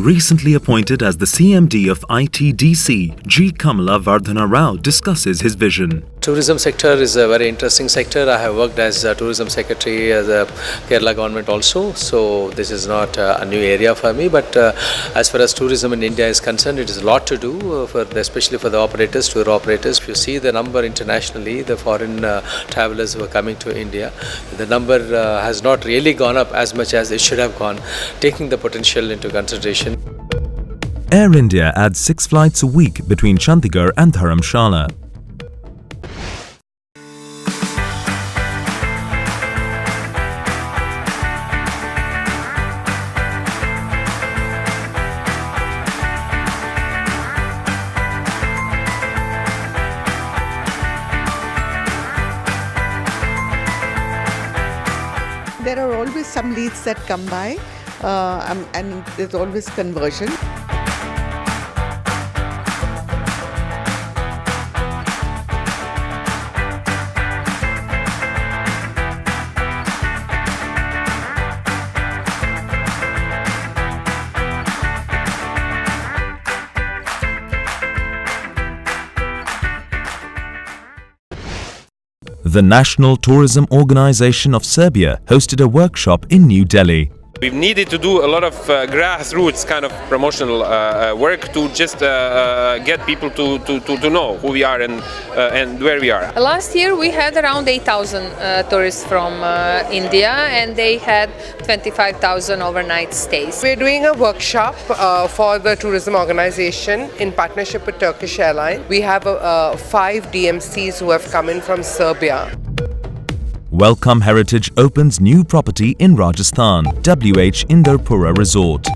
Recently appointed as the CMD of ITDC, G. KAMALA Vardhana Rao discusses his vision. Tourism sector is a very interesting sector. I have worked as a tourism secretary as a Kerala government also, so this is not a new area for me. But as far as tourism in India is concerned, it is a lot to do, especially for the operators, tour operators. If you see the number internationally, the foreign travelers who are coming to India, the number has not really gone up as much as it should have gone, taking the potential into consideration. Air India adds 6 flights a week between Chandigarh and Dharamshala. There are always some leads that come by and there's always conversion. The National Tourism Organization of Serbia hosted a workshop in New Delhi. We've needed to do a lot of grassroots kind of promotional work to just get people to know who we are and where we are. Last year we had around 8,000 tourists from India, and they had 25,000 overnight stays. We're doing a workshop for the tourism organization in partnership with Turkish Airlines. We have 5 DMCs who have come in from Serbia. WelcomHeritage opens new property in Rajasthan, WH Inderpura Resort.